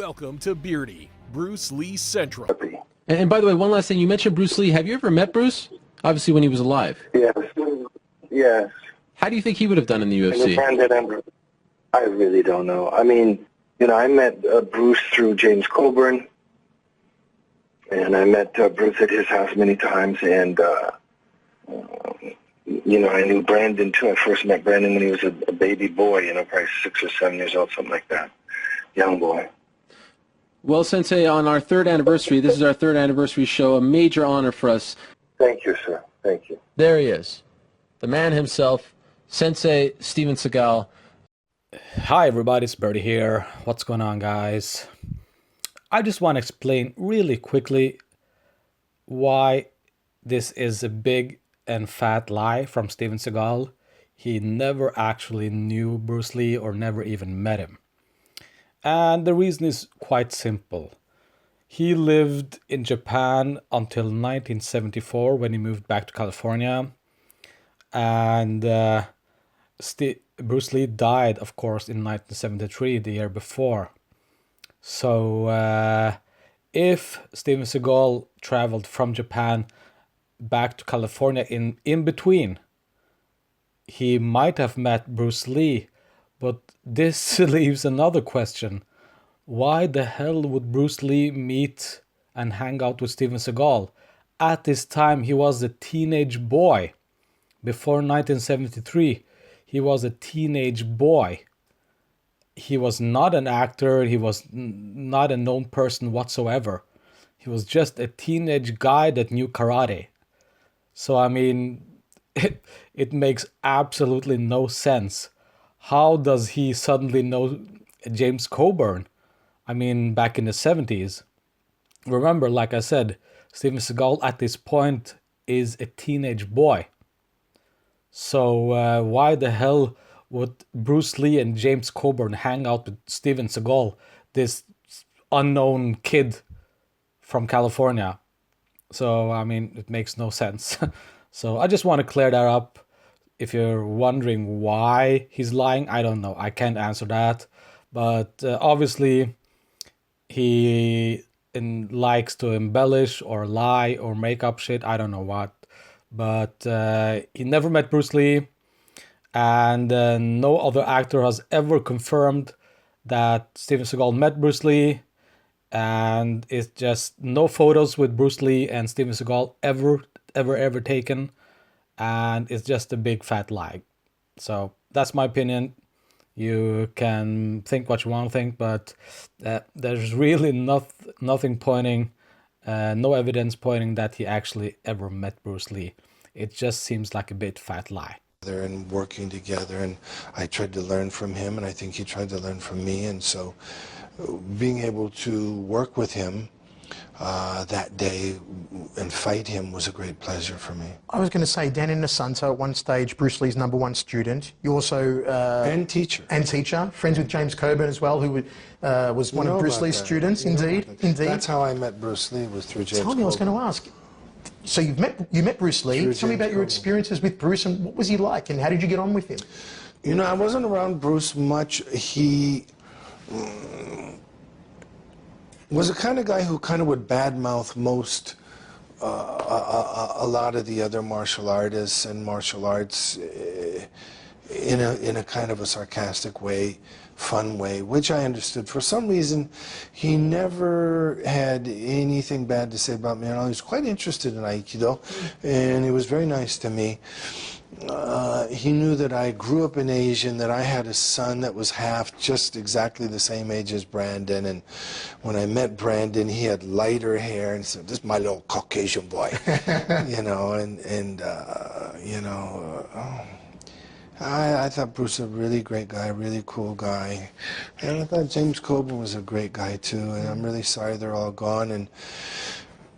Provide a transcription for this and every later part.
Welcome to Beardy, Bruce Lee Central. And by the way, one last thing. You mentioned Bruce Lee. Have you ever met Bruce? Obviously when he was alive. Yes. Yes. How do you think he would have done in the UFC? I really don't know. I mean, you know, I met Bruce through James Coburn, and I met Bruce at his house many times, and, you know, I knew Brandon, too. I first met Brandon when he was a baby boy, you know, probably 6 or 7 years old, something like that. Young boy. Well, Sensei, on our 3rd anniversary, this is our 3rd anniversary show, a major honor for us. Thank you, sir. Thank you. There he is, the man himself, Sensei Steven Seagal. Hi everybody, it's Birdie here. What's going on, guys? I just want to explain really quickly why this is a big and fat lie from Steven Seagal. He never actually knew Bruce Lee or never even met him. And the reason is quite simple. He lived in Japan until 1974 when he moved back to California. And Bruce Lee died, of course, in 1973, the year before. So if Steven Seagal traveled from Japan back to California in between, he might have met Bruce Lee. But this leaves another question. Why the hell would Bruce Lee meet and hang out with Steven Seagal? At this time, he was a teenage boy. Before 1973, he was a teenage boy. He was not an actor. He was not a known person whatsoever. He was just a teenage guy that knew karate. So, I mean, it makes absolutely no sense. How does he suddenly know James Coburn? I mean, back in the 70s. Remember, like I said, Steven Seagal at this point is a teenage boy. So why the hell would Bruce Lee and James Coburn hang out with Steven Seagal, this unknown kid from California? So, I mean, it makes no sense. So I just want to clear that up. If you're wondering why he's lying, I don't know. I can't answer that. But obviously, he likes to embellish or lie or make up shit. I don't know what. But he never met Bruce Lee. And no other actor has ever confirmed that Steven Seagal met Bruce Lee. And it's just no photos with Bruce Lee and Steven Seagal ever taken. And it's just a big fat lie. So that's my opinion. You can think what you want to think, but there's really nothing pointing, no evidence pointing that he actually ever met Bruce Lee. It just seems like a big fat lie. And working together, and I tried to learn from him, and I think he tried to learn from me, and so being able to work with him that day and fight him was a great pleasure for me. I was going to say, Dan Inosanto, at one stage, Bruce Lee's #1 student. You also... and teacher. And teacher. Friends with James Coburn as well, who was one of Bruce Lee's students. Indeed. That's how I met Bruce Lee, was through James Coburn. Tell me, I was going to ask. So you met Bruce Lee. Tell me about your experiences with Bruce, and what was he like, and how did you get on with him? You know, I wasn't around Bruce much. He... was a kind of guy who kind of would badmouth most, a lot of the other martial artists and martial arts in a kind of a sarcastic way, fun way, which I understood. For some reason, he never had anything bad to say about me, and I was quite interested in Aikido, and he was very nice to me. He knew that I grew up in Asia and that I had a son that was just exactly the same age as Brandon. And when I met Brandon, he had lighter hair and said, "This is my little Caucasian boy," you know. You know, I thought Bruce was a really great guy, really cool guy, and I thought James Coburn was a great guy too. And I'm really sorry they're all gone. And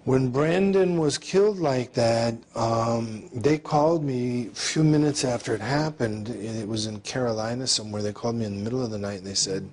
when Brandon was killed like that, they called me a few minutes after it happened. It was in Carolina somewhere. They called me in the middle of the night and they said,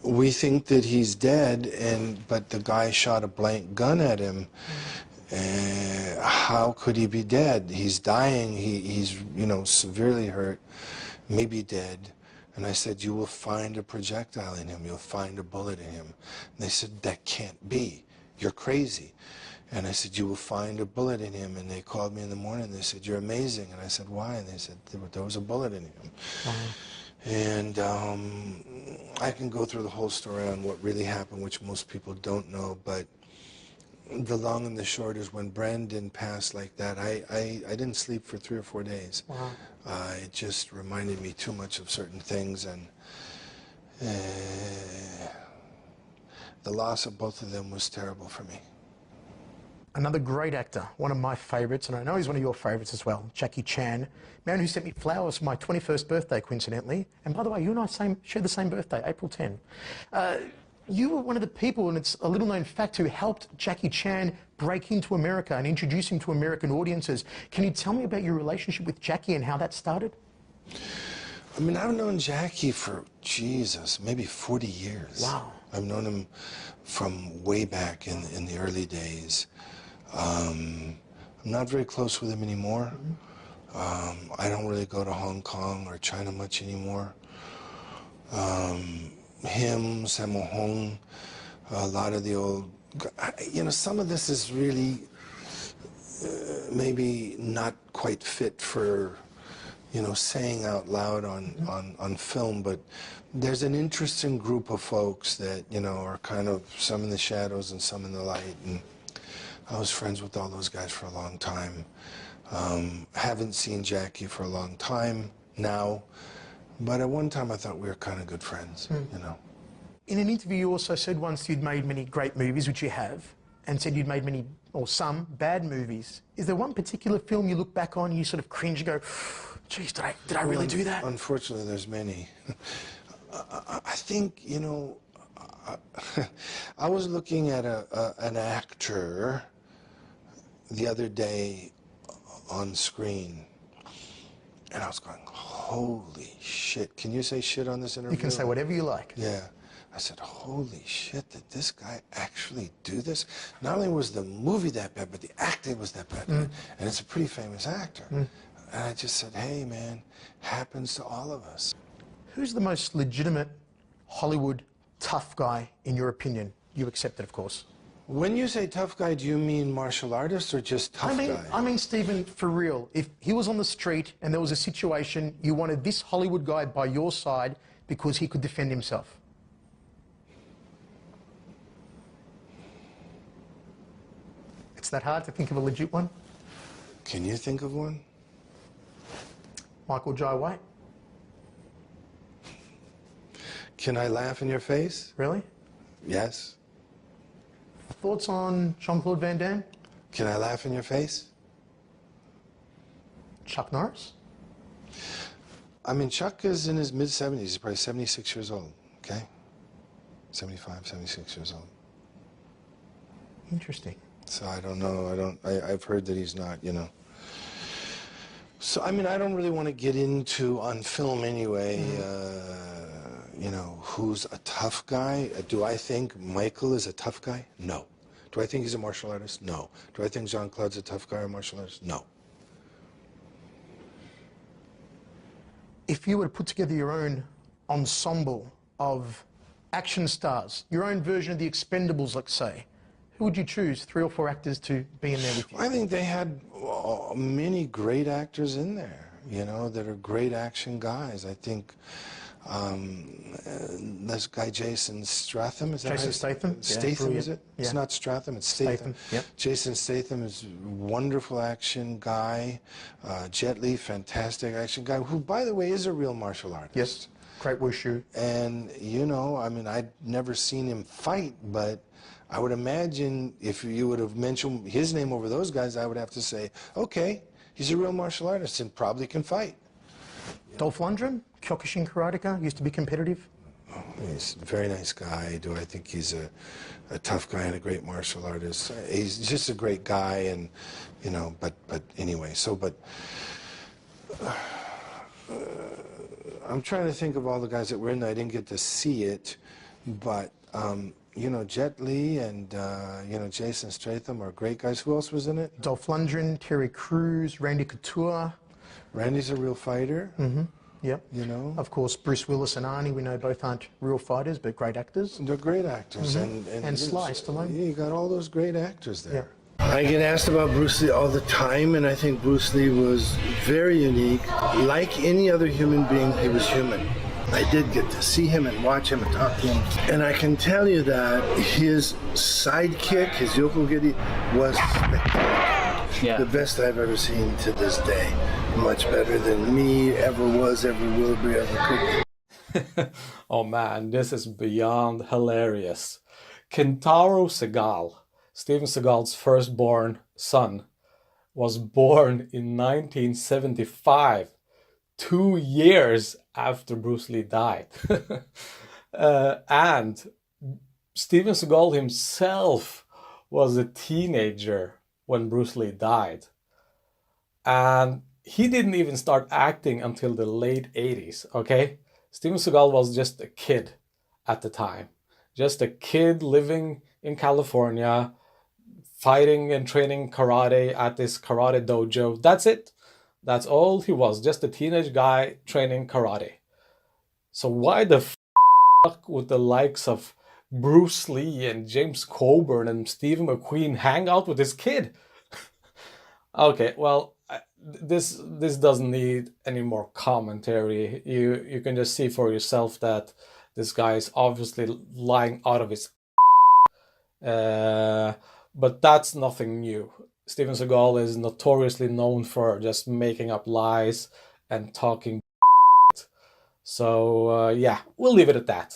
"We think that he's dead, but the guy shot a blank gun at him. How could he be dead? He's dying. He's, you know, severely hurt, maybe dead. And I said, you will find a projectile in him. You'll find a bullet in him. And they said, that can't be. You're crazy. And I said, you will find a bullet in him. And they called me in the morning. They said, you're amazing. And I said, why? And they said, there was a bullet in him. And I can go through the whole story on what really happened, which most people don't know. But the long and the short is when Brandon passed like that, I didn't sleep for 3 or 4 days. Wow. It just reminded me too much of certain things, and the loss of both of them was terrible for me. Another great actor, one of my favourites, and I know he's one of your favourites as well, Jackie Chan, man who sent me flowers for my 21st birthday, coincidentally. And by the way, you and I share the same birthday, April 10. You were one of the people, and it's a little known fact, who helped Jackie Chan break into America and introduce him to American audiences. Can you tell me about your relationship with Jackie and how that started? I mean, I've known Jackie for, Jesus, maybe 40 years. Wow. I've known him from way back in the early days. I'm not very close with him anymore. I don't really go to Hong Kong or China much anymore. Him, Sammo Hung, a lot of the old, you know, some of this is really maybe not quite fit for, you know, saying out loud on film, but there's an interesting group of folks that, you know, are kind of some in the shadows and some in the light, and I was friends with all those guys for a long time. Haven't seen Jackie for a long time now, but at one time I thought we were kind of good friends, you know. In an interview you also said once you'd made many great movies, which you have, and said you'd made many, or some, bad movies. Is there one particular film you look back on and you sort of cringe and go, geez, did I really do that? Unfortunately, there's many. I think, you know, I was looking at an actor the other day on screen, and I was going, holy shit. Can you say shit on this interview? You can say whatever you like. Yeah. I said, holy shit, did this guy actually do this? Not only was the movie that bad, but the acting was that bad. And it's a pretty famous actor. And I just said, hey, man, happens to all of us. Who's the most legitimate Hollywood tough guy, in your opinion? You accept it, of course. When you say tough guy, do you mean martial artist or just tough guy? I mean, Stephen, for real. If he was on the street and there was a situation, you wanted this Hollywood guy by your side because he could defend himself. It's that hard to think of a legit one? Can you think of one? Michael Jai White. Can I laugh in your face? Really? Yes. Thoughts on Jean-Claude Van Damme? Can I laugh in your face? Chuck Norris? I mean, Chuck is in his mid-70s. He's probably 76 years old, okay? 75, 76 years old. Interesting. So I don't know. I've heard that he's not, you know. So, I mean, I don't really want to get into, on film anyway, you know, who's a tough guy. Do I think Michael is a tough guy? No. Do I think he's a martial artist? No. Do I think Jean-Claude's a tough guy or martial artist? No. If you were to put together your own ensemble of action stars, your own version of the Expendables, let's say, who would you choose, 3 or 4 actors to be in there with you? I think they had many great actors in there, you know, that are great action guys. I think this guy Jason Statham, is that Jason right? Statham? Statham, yeah, is it? Yeah. It's not Stratham, it's Statham. Yep. Jason Statham is a wonderful action guy. Jet Li, fantastic action guy, who, by the way, is a real martial artist. Yes, great wushu. And, you know, I mean, I'd never seen him fight, but I would imagine if you would have mentioned his name over those guys, I would have to say, okay, he's a real martial artist and probably can fight. Dolph Lundgren, Kyokushin karateka, used to be competitive. Oh, he's a very nice guy. Do I think he's a tough guy and a great martial artist? He's just a great guy, and, you know, but anyway, so, but I'm trying to think of all the guys that were in there. I didn't get to see it, but, you know, Jet Li and, you know, Jason Statham are great guys. Who else was in it? Dolph Lundgren, Terry Crews, Randy Couture. Randy's a real fighter. Yep. You know? Of course, Bruce Willis and Arnie, we know both aren't real fighters, but great actors. They're great actors. And Sly Stallone. You got all those great actors there. Yeah. I get asked about Bruce Lee all the time, and I think Bruce Lee was very unique. Like any other human being, he was human. I did get to see him and watch him and talk to him. And I can tell you that his sidekick, his 𝘽𝙚𝙧𝙪𝙘𝙧 was spectacular. Yeah. The best I've ever seen to this day. Much better than me ever was, ever will be, ever could be. Oh man, this is beyond hilarious. Kentaro Seagal, Steven Seagal's firstborn son, was born in 1975, 2 years after Bruce Lee died. And Steven Seagal himself was a teenager when Bruce Lee died. And he didn't even start acting until the late 80s, okay? Steven Seagal was just a kid at the time. Just a kid living in California, fighting and training karate at this karate dojo. That's it. That's all he was. Just a teenage guy training karate. So why the fuck would the likes of Bruce Lee and James Coburn and Steve McQueen hang out with this kid? Okay, well, this doesn't need any more commentary. You can just see for yourself that this guy is obviously lying out of his but that's nothing new. Steven Seagal is notoriously known for just making up lies and talking. So yeah, we'll leave it at that.